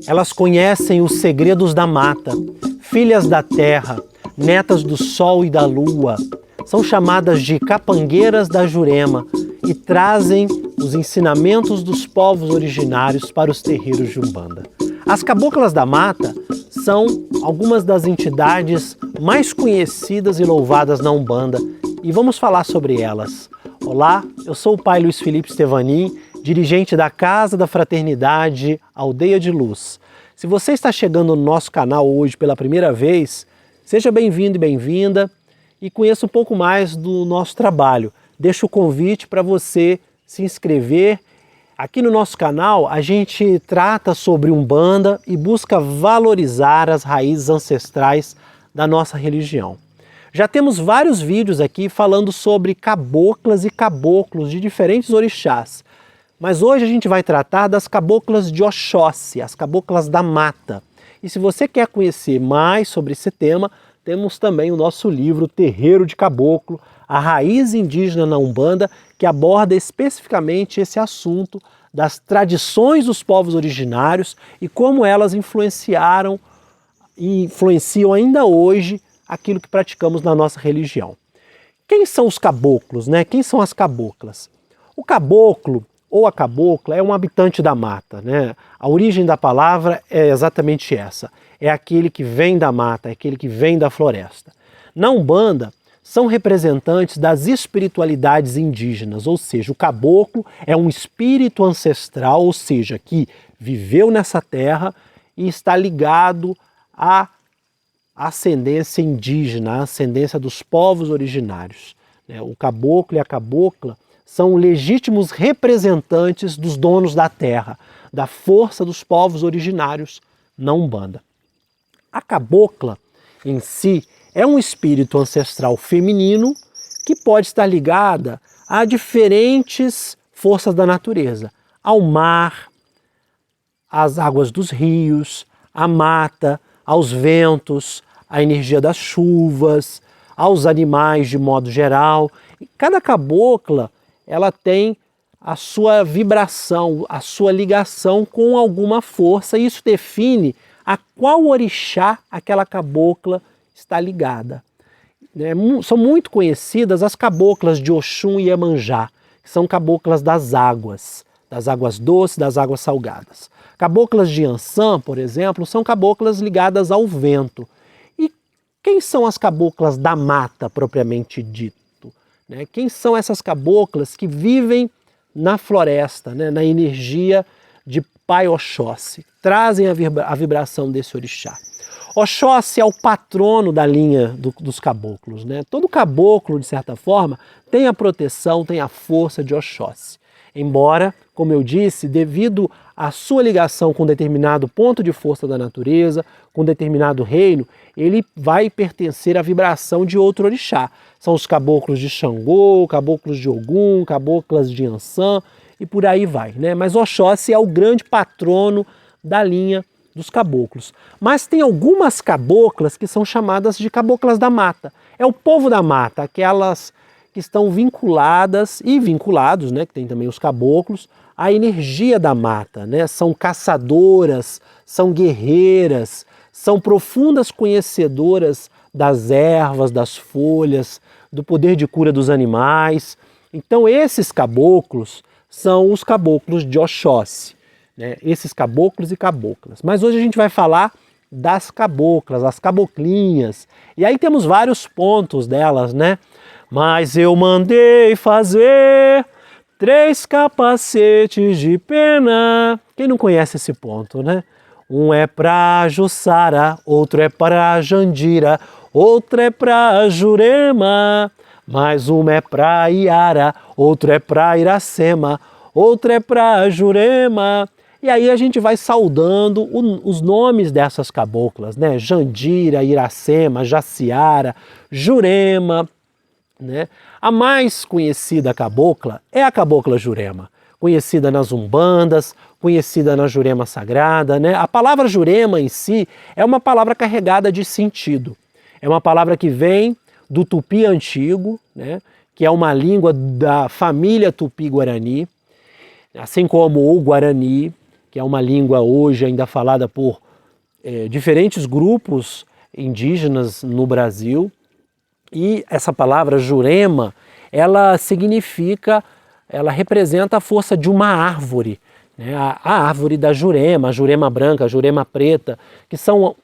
Elas conhecem os segredos da mata, filhas da terra, netas do sol e da lua. São chamadas de capangueiras da Jurema e trazem os ensinamentos dos povos originários para os terreiros de Umbanda. As caboclas da mata são algumas das entidades mais conhecidas e louvadas na Umbanda e vamos falar sobre elas. Olá, eu sou o Pai Luiz Felipe Stevanin, dirigente da Casa da Fraternidade Aldeia de Luz. Se você está chegando no nosso canal hoje pela primeira vez, seja bem-vindo e bem-vinda e conheça um pouco mais do nosso trabalho. Deixo o convite para você se inscrever. Aqui no nosso canal a gente trata sobre Umbanda e busca valorizar as raízes ancestrais da nossa religião. Já temos vários vídeos aqui falando sobre caboclas e caboclos de diferentes orixás. Mas hoje a gente vai tratar das caboclas de Oxóssi, as caboclas da mata. E se você quer conhecer mais sobre esse tema, temos também o nosso livro Terreiro de Caboclo, a raiz indígena na Umbanda, que aborda especificamente esse assunto das tradições dos povos originários e como elas influenciaram e influenciam ainda hoje aquilo que praticamos na nossa religião. Quem são os caboclos, né? Quem são as caboclas? O caboclo ou a cabocla é um habitante da mata, né? A origem da palavra é exatamente essa. É aquele que vem da mata, é aquele que vem da floresta. Na Umbanda, são representantes das espiritualidades indígenas, ou seja, o caboclo é um espírito ancestral, ou seja, que viveu nessa terra e está ligado à ascendência indígena, à ascendência dos povos originários. O caboclo e a cabocla são legítimos representantes dos donos da terra, da força dos povos originários na Umbanda. A cabocla, em si, é um espírito ancestral feminino que pode estar ligada a diferentes forças da natureza, ao mar, às águas dos rios, à mata, aos ventos, à energia das chuvas, aos animais de modo geral. E cada cabocla ela tem a sua vibração, a sua ligação com alguma força, e isso define a qual orixá aquela cabocla está ligada. São muito conhecidas as caboclas de Oxum e Iemanjá, que são caboclas das águas doces, das águas salgadas. Caboclas de Iansã, por exemplo, são caboclas ligadas ao vento. E quem são as caboclas da mata, propriamente dito? Quem são essas caboclas que vivem na floresta, na energia de Pai Oxóssi, trazem a vibração desse orixá? Oxóssi é o patrono da linha dos caboclos. Todo caboclo, de certa forma, tem a proteção, tem a força de Oxóssi. Embora, como eu disse, devido à sua ligação com determinado ponto de força da natureza, com determinado reino, ele vai pertencer à vibração de outro orixá. São os caboclos de Xangô, caboclos de Ogum, caboclas de Iansã e por aí vai. Mas Oxóssi é o grande patrono da linha dos caboclos. Mas tem algumas caboclas que são chamadas de caboclas da mata. É o povo da mata, aquelas que estão vinculadas e vinculados, que tem também os caboclos, à energia da mata. São caçadoras, são guerreiras, são profundas conhecedoras das ervas, das folhas, do poder de cura dos animais. Então esses caboclos são os caboclos de Oxóssi, esses caboclos e caboclas. Mas hoje a gente vai falar das caboclas, as caboclinhas. E aí temos vários pontos delas, Mas eu mandei fazer 3 capacetes de pena. Quem não conhece esse ponto, Um é pra Jussara, outro é pra Jandira, outro é pra Jurema, mais uma é pra Iara, outro é pra Iracema, outro é pra Jurema. E aí a gente vai saudando os nomes dessas caboclas, Jandira, Iracema, Jaciara, Jurema. A mais conhecida cabocla é a cabocla Jurema, conhecida nas umbandas, conhecida na Jurema Sagrada. A palavra Jurema em si é uma palavra carregada de sentido. É uma palavra que vem do tupi antigo, que é uma língua da família tupi-guarani, assim como o guarani, que que é uma língua hoje ainda falada por diferentes grupos indígenas no Brasil. E essa palavra Jurema, ela representa a força de uma árvore, né? A árvore da Jurema, a Jurema branca, a Jurema preta, que são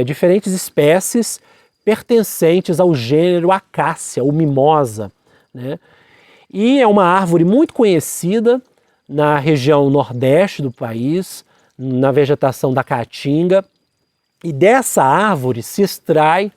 diferentes espécies pertencentes ao gênero Acácia, ou mimosa, né? E é uma árvore muito conhecida na região nordeste do país, na vegetação da caatinga, e dessa árvore se extrai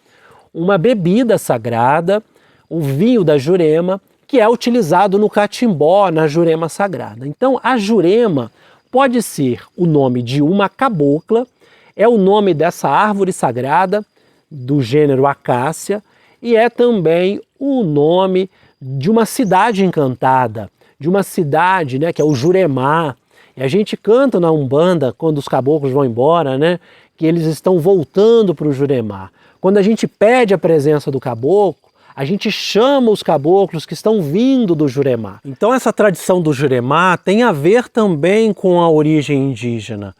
uma bebida sagrada, o vinho da Jurema, que é utilizado no catimbó, na Jurema sagrada. Então, a Jurema pode ser o nome de uma cabocla, é o nome dessa árvore sagrada do gênero Acácia, e é também o nome de uma cidade encantada, de uma cidade, né, que é o Juremá. E a gente canta na Umbanda, quando os caboclos vão embora, né, que eles estão voltando para o Juremá. Quando a gente pede a presença do caboclo, a gente chama os caboclos que estão vindo do Juremá. Então essa tradição do Juremá tem a ver também com a origem indígena.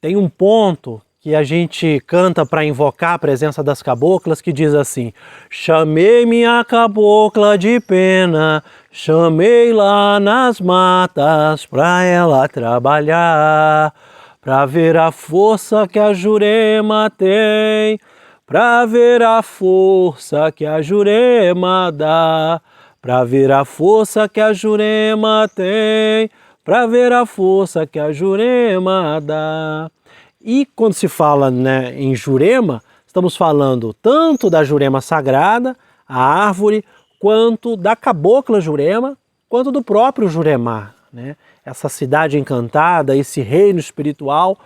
Tem um ponto que a gente canta para invocar a presença das caboclas que diz assim: chamei minha cabocla de pena, chamei lá nas matas para ela trabalhar, para ver a força que a Jurema tem, para ver a força que a Jurema dá, para ver a força que a Jurema tem, para ver a força que a Jurema dá. E quando se fala, né, em Jurema, estamos falando tanto da Jurema sagrada, a árvore, quanto da cabocla Jurema, quanto do próprio Juremá, né? Essa cidade encantada, esse reino espiritual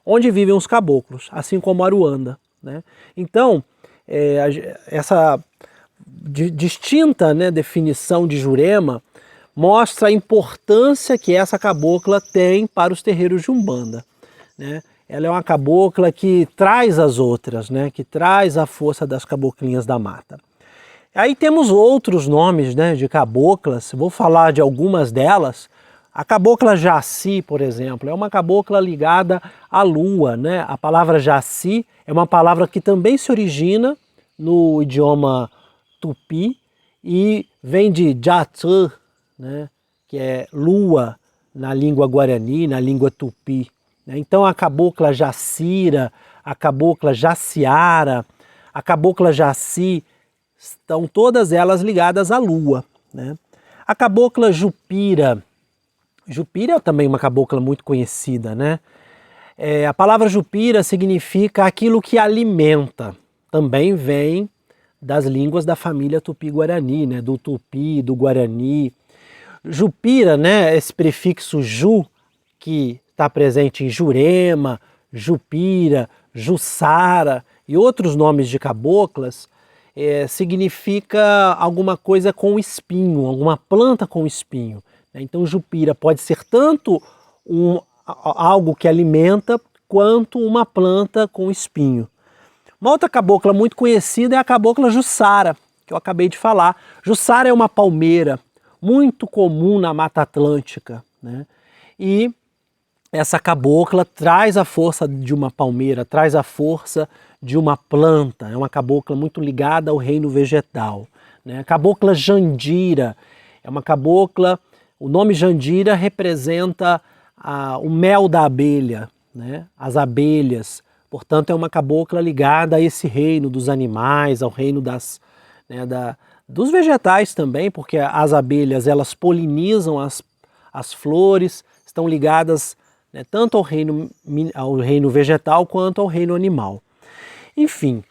onde vivem os caboclos, assim como Aruanda, né? Então, essa distinta, né, definição de Jurema mostra a importância que essa cabocla tem para os terreiros de Umbanda, né? Ela é uma cabocla que traz as outras, né, que traz a força das caboclinhas da mata. Aí temos outros nomes, né, de caboclas, vou falar de algumas delas. A cabocla Jaci, por exemplo, é uma cabocla ligada à lua, né? A palavra Jaci é uma palavra que também se origina no idioma tupi e vem de Jatsu, né, que é lua na língua guarani, na língua tupi. Então a cabocla Jacira, a cabocla Jaciara, a cabocla Jaci, estão todas elas ligadas à lua, né? A cabocla Jupira, Jupira é também uma cabocla muito conhecida, né? A palavra Jupira significa aquilo que alimenta, também vem das línguas da família Tupi-Guarani, né? Do Tupi, do Guarani. Jupira, né? Esse prefixo Ju, que está presente em Jurema, Jupira, Jussara e outros nomes de caboclas, significa alguma coisa com espinho, alguma planta com espinho. Então Jupira pode ser tanto algo que alimenta, quanto uma planta com espinho. Uma outra cabocla muito conhecida é a cabocla Jussara, que eu acabei de falar. Jussara é uma palmeira muito comum na Mata Atlântica, né? E essa cabocla traz a força de uma palmeira, traz a força de uma planta, é uma cabocla muito ligada ao reino vegetal, né? A cabocla Jandira é uma cabocla, o nome Jandira representa o mel da abelha, né? As abelhas, portanto é uma cabocla ligada a esse reino dos animais, ao reino dos vegetais também, porque as abelhas elas polinizam as flores, estão ligadas, né, tanto ao reino vegetal quanto ao reino animal. Enfim,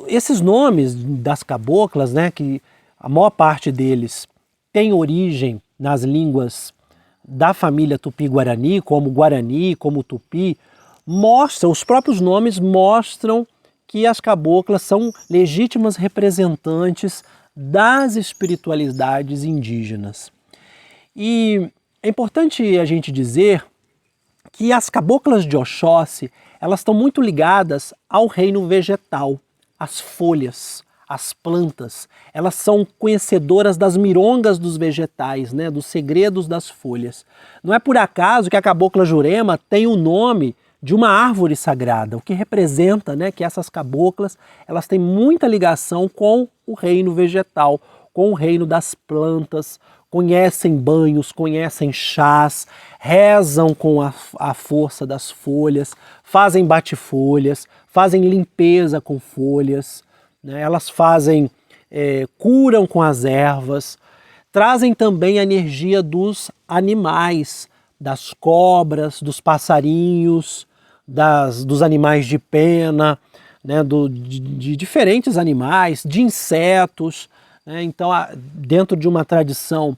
esses nomes das caboclas, né, que a maior parte deles tem origem nas línguas da família Tupi-Guarani, como Tupi, os próprios nomes mostram que as caboclas são legítimas representantes das espiritualidades indígenas. E é importante a gente dizer que as caboclas de Oxóssi, elas estão muito ligadas ao reino vegetal, às folhas, as plantas, elas são conhecedoras das mirongas dos vegetais, né, dos segredos das folhas. Não é por acaso que a cabocla Jurema tem o nome de uma árvore sagrada, o que representa, né, que essas caboclas elas têm muita ligação com o reino vegetal, com o reino das plantas, conhecem banhos, conhecem chás, rezam com a força das folhas, fazem bate-folhas, fazem limpeza com folhas, né? Elas fazem, curam com as ervas, trazem também a energia dos animais, das cobras, dos passarinhos, dos animais de pena, né? de diferentes animais, de insetos. Então, dentro de uma tradição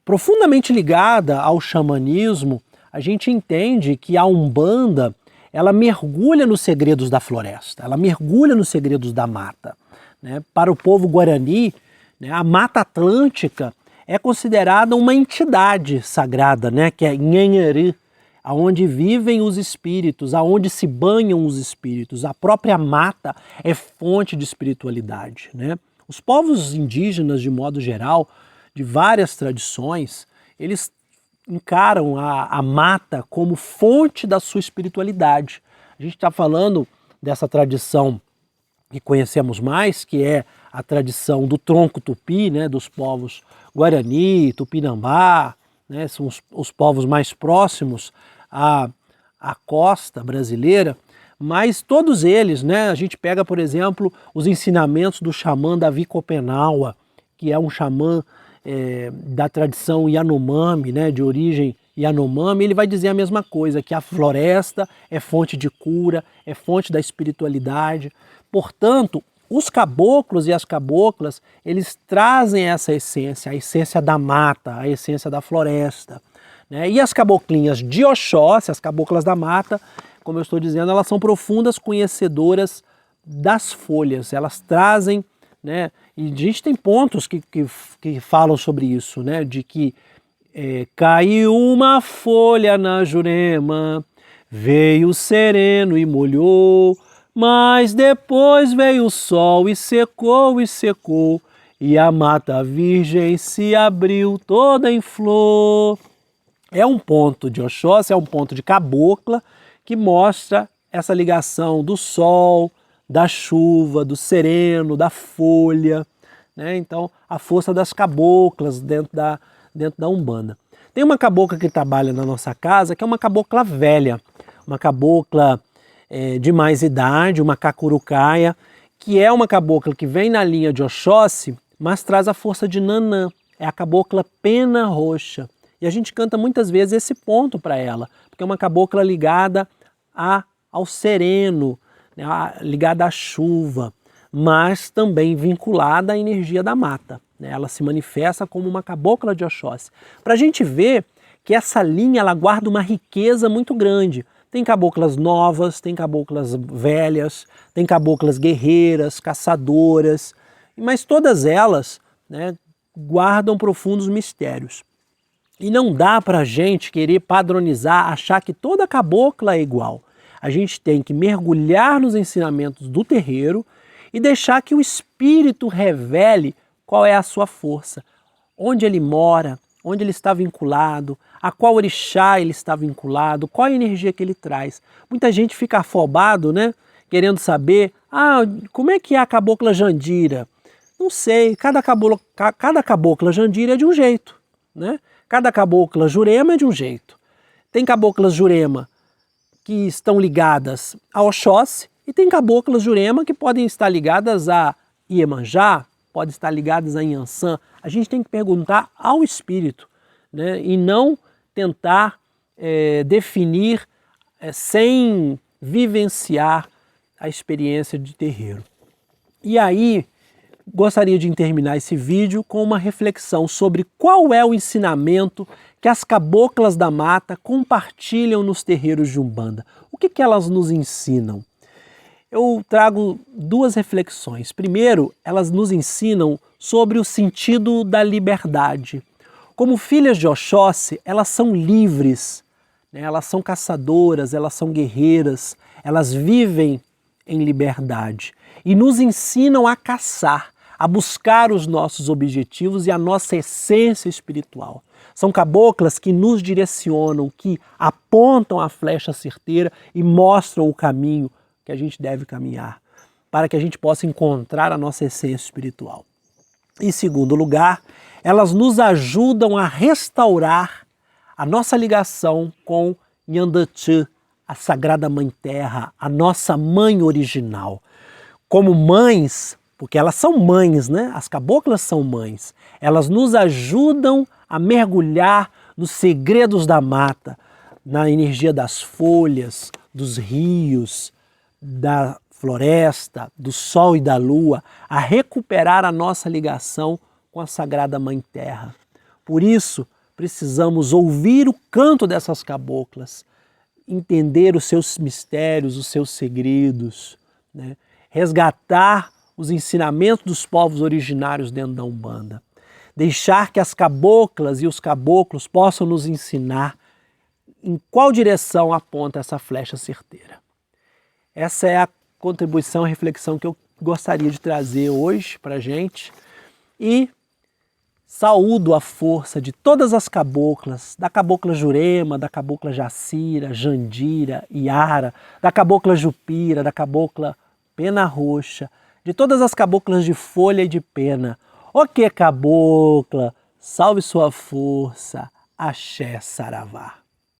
profundamente ligada ao xamanismo, a gente entende que a Umbanda ela mergulha nos segredos da floresta, ela mergulha nos segredos da mata. Né? Para o povo guarani, né, a Mata Atlântica é considerada uma entidade sagrada, né, que é Nhenheri, aonde vivem os espíritos, aonde se banham os espíritos. A própria mata é fonte de espiritualidade, né? Os povos indígenas, de modo geral, de várias tradições, eles encaram a mata como fonte da sua espiritualidade. A gente está falando dessa tradição que conhecemos mais, que é a tradição do tronco tupi, né, dos povos Guarani, Tupinambá, né, são os povos mais próximos à costa brasileira. Mas todos eles, né, a gente pega, por exemplo, os ensinamentos do xamã Davi Copenaua, que é um xamã da tradição Yanomami, né, de origem Yanomami, ele vai dizer a mesma coisa, que a floresta é fonte de cura, é fonte da espiritualidade. Portanto, os caboclos e as caboclas, eles trazem essa essência, a essência da mata, a essência da floresta. Né? E as caboclinhas de Oxóssi, as caboclas da mata, como eu estou dizendo, elas são profundas conhecedoras das folhas, elas trazem, né, e a gente tem pontos que falam sobre isso, né, de que caiu uma folha na Jurema, veio sereno e molhou, mas depois veio o sol e secou, e a mata virgem se abriu toda em flor. É um ponto de Oxóssi, é um ponto de cabocla, que mostra essa ligação do sol, da chuva, do sereno, da folha, né? Então, a força das caboclas dentro da Umbanda. Tem uma cabocla que trabalha na nossa casa, que é uma cabocla velha, uma cabocla de mais idade, uma cacurucaia, que é uma cabocla que vem na linha de Oxóssi, mas traz a força de Nanã, é a cabocla Pena Roxa. E a gente canta muitas vezes esse ponto para ela, porque é uma cabocla ligada ao sereno, né, ligada à chuva, mas também vinculada à energia da mata. Né? Ela se manifesta como uma cabocla de Oxóssi. Para a gente ver que essa linha ela guarda uma riqueza muito grande. Tem caboclas novas, tem caboclas velhas, tem caboclas guerreiras, caçadoras, mas todas elas, né, guardam profundos mistérios. E não dá para a gente querer padronizar, achar que toda cabocla é igual. A gente tem que mergulhar nos ensinamentos do terreiro e deixar que o espírito revele qual é a sua força, onde ele mora, onde ele está vinculado, a qual orixá ele está vinculado, qual a energia que ele traz. Muita gente fica afobado, né, querendo saber, como é que é a cabocla Jandira? Não sei, cada cabocla Jandira é de um jeito, né? Cada cabocla Jurema é de um jeito. Tem caboclas Jurema que estão ligadas a Oxóssi e tem caboclas Jurema que podem estar ligadas a Iemanjá, podem estar ligadas a Inhansã. A gente tem que perguntar ao espírito, né? E não tentar definir sem vivenciar a experiência de terreiro. E aí, gostaria de terminar esse vídeo com uma reflexão sobre qual é o ensinamento que as caboclas da mata compartilham nos terreiros de Umbanda. O que elas nos ensinam? Eu trago duas reflexões. Primeiro, elas nos ensinam sobre o sentido da liberdade. Como filhas de Oxóssi, elas são livres, né? Elas são caçadoras, elas são guerreiras, elas vivem em liberdade e nos ensinam a caçar, a buscar os nossos objetivos e a nossa essência espiritual. São caboclas que nos direcionam, que apontam a flecha certeira e mostram o caminho que a gente deve caminhar, para que a gente possa encontrar a nossa essência espiritual. Em segundo lugar, elas nos ajudam a restaurar a nossa ligação com Nhandachi, a Sagrada Mãe Terra, a nossa mãe original. Como mães, porque elas são mães, né? As caboclas são mães. Elas nos ajudam a mergulhar nos segredos da mata, na energia das folhas, dos rios, da floresta, do sol e da lua, a recuperar a nossa ligação com a Sagrada Mãe Terra. Por isso, precisamos ouvir o canto dessas caboclas, entender os seus mistérios, os seus segredos, né? Resgatar os ensinamentos dos povos originários dentro da Umbanda. Deixar que as caboclas e os caboclos possam nos ensinar em qual direção aponta essa flecha certeira. Essa é a contribuição, a reflexão que eu gostaria de trazer hoje para a gente. E saúdo a força de todas as caboclas, da cabocla Jurema, da cabocla Jacira, Jandira, Iara, da cabocla Jupira, da cabocla Pena Roxa, de todas as caboclas de folha e de pena. O que cabocla, salve sua força, axé saravá.